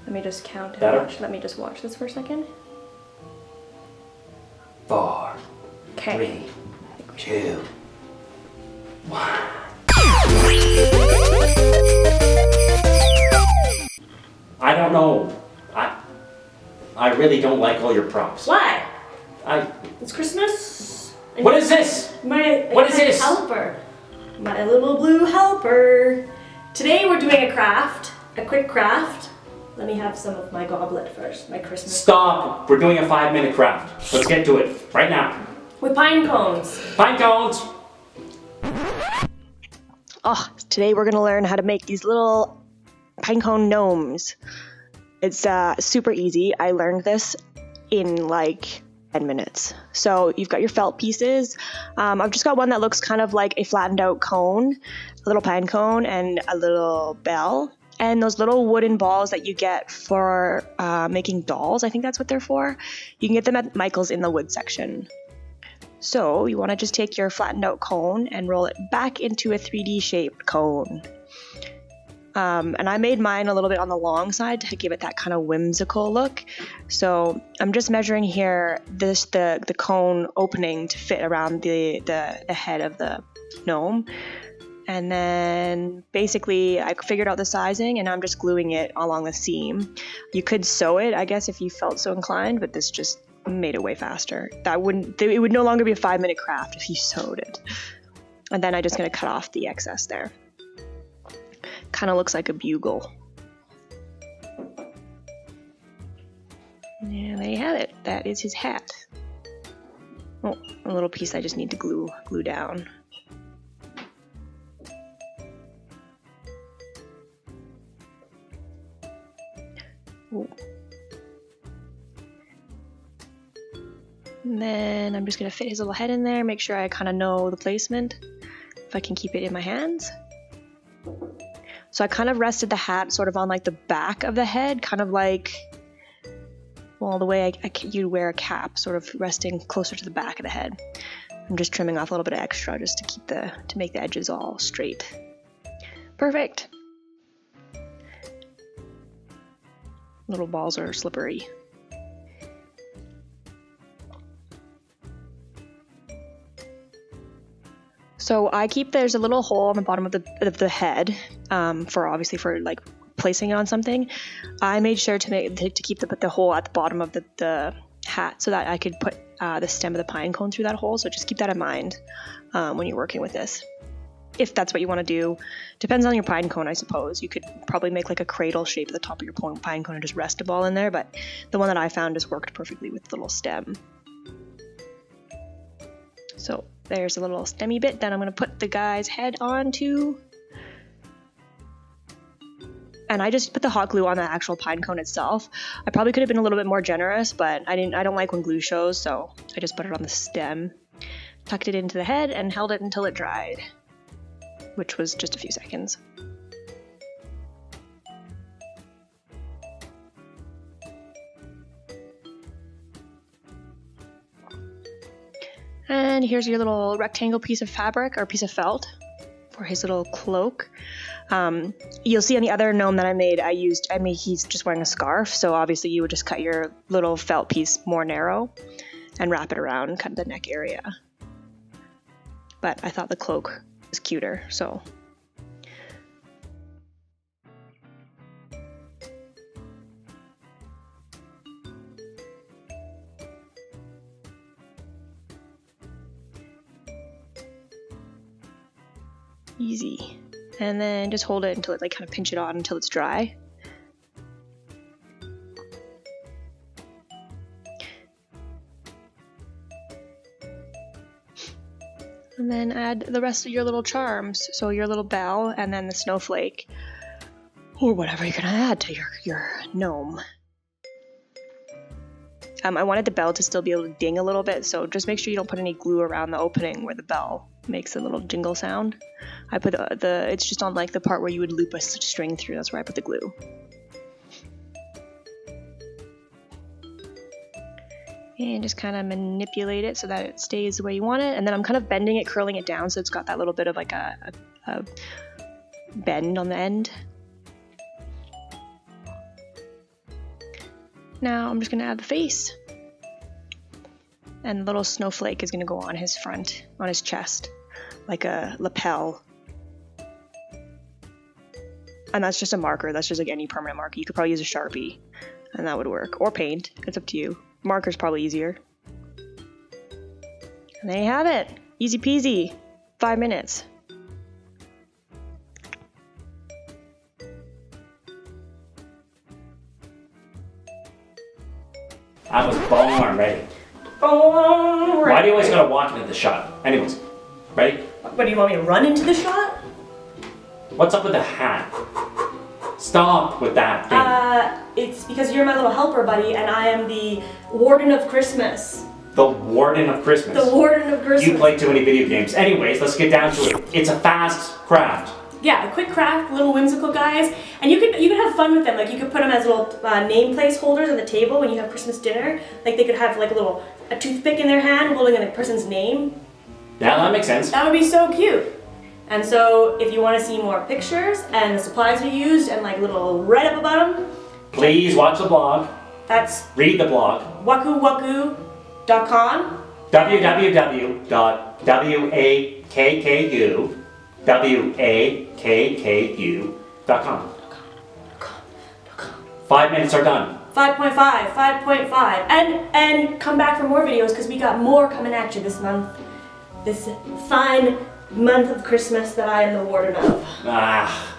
Let me just count and Better? watch. Let me just watch this for a second. 4, Okay. 3, 2, 1. I don't know. I really don't like all your props. Why? It's Christmas. What is this? What is this? Helper. My little blue helper. Today we're doing a craft, a quick craft. Let me have some of my goblet first, my Christmas. Stop! We're doing a 5-minute craft. Let's get to it right now. With pine cones. Pine cones! Oh, today we're gonna learn how to make these little pinecone gnomes. It's super easy. I learned this in like 10 minutes. So you've got your felt pieces. I've just got one that looks kind of like a flattened out cone, a little pine cone, and a little bell. And those little wooden balls that you get for making dolls, I think that's what they're for. You can get them at Michael's in the wood section. So you want to just take your flattened out cone and roll it back into a 3D shaped cone. And I made mine a little bit on the long side to give it that kind of whimsical look. So I'm just measuring here the cone opening to fit around the head of the gnome. And then basically I figured out the sizing and I'm just gluing it along the seam. You could sew it, I guess, if you felt so inclined, but this just made it way faster. It would no longer be a 5-minute craft if you sewed it. And then I'm just gonna cut off the excess there. Kind of looks like a bugle. And there you have it. That is his hat. Oh, a little piece I just need to glue down. Ooh. And then I'm just gonna fit his little head in there, make sure I kind of know the placement, if I can keep it in my hands. So I kind of rested the hat sort of on like the back of the head, kind of like, well, the way you'd wear a cap, sort of resting closer to the back of the head. I'm just trimming off a little bit of extra just to make the edges all straight. Perfect. Little balls are slippery. So there's a little hole on the bottom of the head, for like placing it on something. I made sure to keep the hole at the bottom of the hat so that I could put the stem of the pine cone through that hole. So just keep that in mind when you're working with this. If that's what you want to do. Depends on your pine cone, I suppose. You could probably make like a cradle shape at the top of your pine cone and just rest a ball in there, but the one that I found just worked perfectly with the little stem. So there's a little stemmy bit that I'm going to put the guy's head onto. And I just put the hot glue on the actual pine cone itself. I probably could have been a little bit more generous, but I don't like when glue shows, so I just put it on the stem, tucked it into the head, and held it until it dried, which was just a few seconds. And here's your little rectangle piece of fabric or piece of felt for his little cloak. You'll see on the other gnome that I made, he's just wearing a scarf, so obviously you would just cut your little felt piece more narrow and wrap it around, cut the neck area. But I thought the cloak was cuter, so. Easy. And then just hold it until it kind of pinch it on until it's dry. And then add the rest of your little charms. So your little bell and then the snowflake or whatever you're gonna add to your gnome. I wanted the bell to still be able to ding a little bit, so just make sure you don't put any glue around the opening where the bell makes a little jingle sound. I put it's just on like the part where you would loop a string through, that's where I put the glue. And just kind of manipulate it so that it stays the way you want it. And then I'm kind of bending it, curling it down so it's got that little bit of like a bend on the end. Now I'm just gonna add the face. And the little snowflake is gonna go on his front, on his chest, like a lapel. And that's just a marker, that's just like any permanent marker. You could probably use a Sharpie, and that would work. Or paint, it's up to you. Marker's probably easier. And there you have it. Easy peasy. 5 minutes. I was born ready. Oh, Why do you always gotta walk into the shot? Anyways, ready? What, do you want me to run into the shot? What's up with the hat? Stop with that thing. It's because you're my little helper buddy and I am the Warden of Christmas. The Warden of Christmas. The Warden of Christmas. You play too many video games. Anyways, let's get down to it. It's a fast craft. Yeah, a quick craft, little whimsical guys, and you could have fun with them. Like you could put them as little name placeholders on the table when you have Christmas dinner. Like they could have like a toothpick in their hand holding a person's name. Yeah, that makes sense. That would be so cute. And so if you want to see more pictures and the supplies we used and like little write-up about them, Please watch the blog. that's Read the blog. wakkuwakku.com. www.wakku.com. 5 minutes are done. 5.5, 5.5, and come back for more videos because we got more coming at you this month. This fine month of Christmas that I am the warden of. Ah.